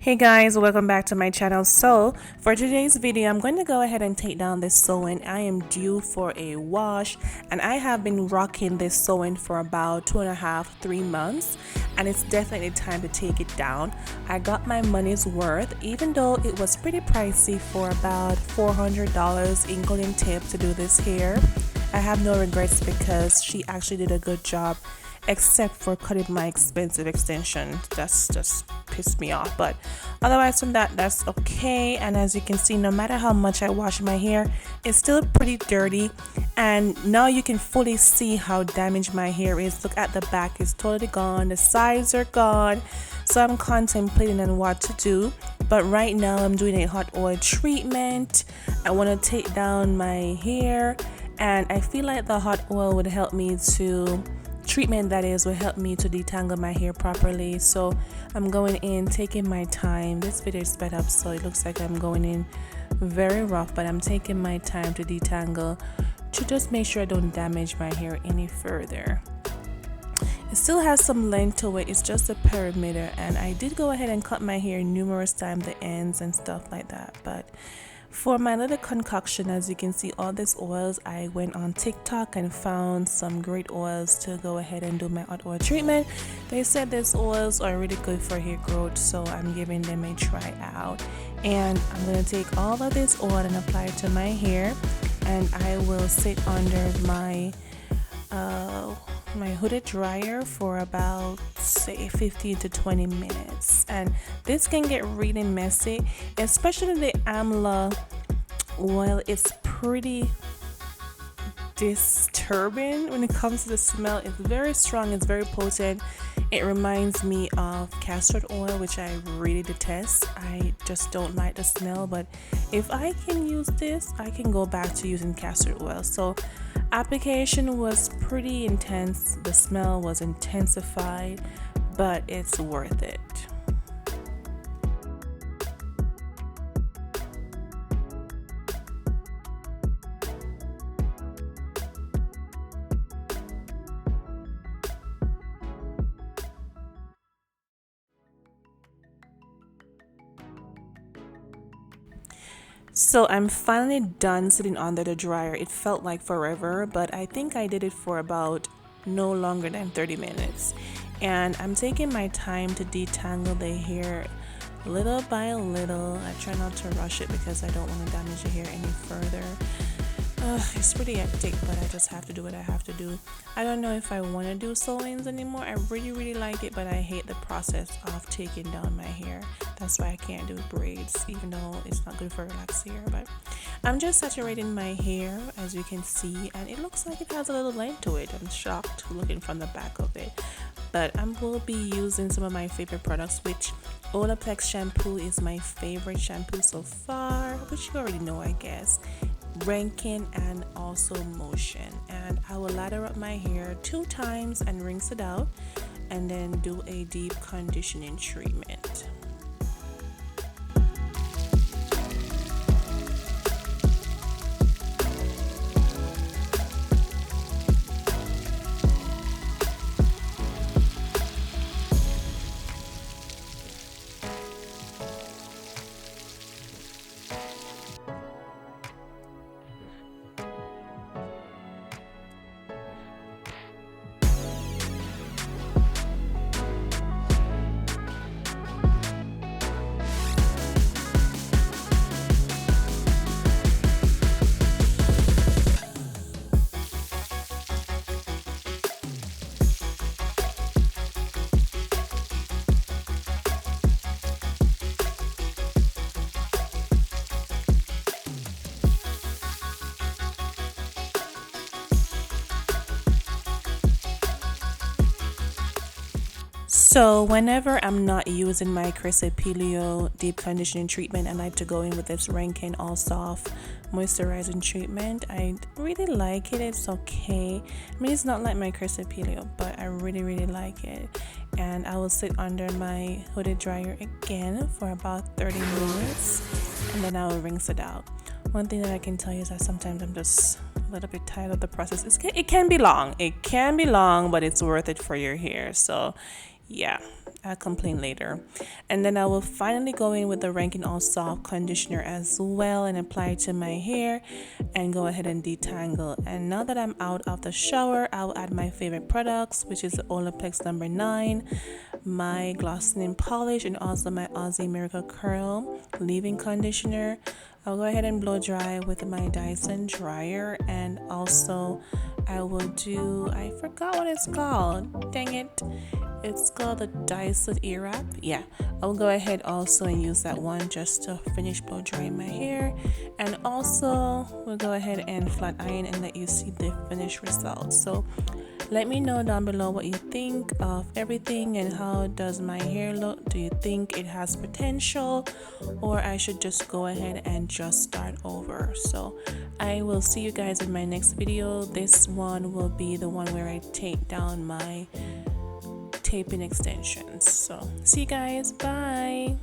Hey guys, welcome back to my channel. So for today's video, I'm going to go ahead and take down this sewing. I am due for a wash and I have been rocking this sewing for about 2.5–3 months, and it's definitely time to take it down. I got my money's worth, even though it was pretty pricey for about $400 including tip to do this hair. I have no regrets because she actually did a good job, except for cutting my expensive extension. That's just pissed me off, but otherwise from that, that's okay. And as you can see, no matter how much I wash my hair, it's still pretty dirty. And now you can fully see how damaged my hair is. Look at the back, it's totally gone, the sides are gone. So I'm contemplating on what to do, but right now I'm doing a hot oil treatment. I want to take down my hair, and I feel like the hot oil would help me to treatment that is will help me to detangle my hair properly. So I'm going in, taking my time. This video is sped up, so it looks like I'm going in very rough, but I'm taking my time to detangle to just make sure I don't damage my hair any further. It still has some length to it, it's just a perimeter, and I did go ahead and cut my hair numerous times, the ends and stuff like that. But for my little concoction, as you can see, all these oils, I went on TikTok and found some great oils to go ahead and do my hot oil treatment. They said these oils are really good for hair growth, so I'm giving them a try out. And I'm going to take all of this oil and apply it to my hair, and I will sit under my hooded dryer for about, say, 15 to 20 minutes. And this can get really messy, especially the amla oil. It's pretty disturbing when it comes to the smell. It's very strong, it's very potent. It reminds me of castor oil, which I really detest. I just don't like the smell, but if I can use this, I can go back to using castor oil. So application was pretty intense, the smell was intensified, but it's worth it. So I'm finally done sitting under the dryer. It felt like forever, but I think I did it for about no longer than 30 minutes. And I'm taking my time to detangle the hair little by little. I try not to rush it because I don't want to damage the hair any further. It's pretty hectic, but I just have to do what I have to do. I don't know if I want to do sew-ins anymore. I really like it, but I hate the process of taking down my hair. That's why I can't do braids, even though it's not good for relaxed hair. But I'm just saturating my hair, as you can see, and it looks like it has a little length to it. I'm shocked looking from the back of it. But I will be using some of my favorite products, which Olaplex shampoo is my favorite shampoo so far, which you already know, I guess. Rankin and also Motion, and I will lather up my hair 2 times and rinse it out, and then do a deep conditioning treatment. So whenever I'm not using my Cresapilio deep conditioning treatment, I like to go in with this Rankin All Soft moisturizing treatment. I really like it. It's okay. I mean, it's not like my Cresapilio, but I really like it. And I will sit under my hooded dryer again for about 30 minutes, and then I will rinse it out. One thing that I can tell you is that sometimes I'm just a little bit tired of the process. It can be long, but it's worth it for your hair. So yeah, complain later. And then I will finally go in with the Rankin All Soft conditioner as well and apply it to my hair and go ahead and detangle. And now that I'm out of the shower, I'll add my favorite products, which is the Olaplex number 9, my Glossing polish, and also my Aussie Miracle Curl leave-in conditioner. I'll go ahead and blow dry with my Dyson dryer, and also I will do, I forgot what it's called, dang it, it's called the Dyson Airwrap. Yeah, I'll go ahead also and use that one just to finish blow drying my hair, and also we'll go ahead and flat iron and let you see the finished result. So let me know down below what you think of everything and how does my hair look. Do you think it has potential, or I should just go ahead and just start over? So I will see you guys in my next video. This one will be the one where I take down my taping extensions. So see you guys, bye.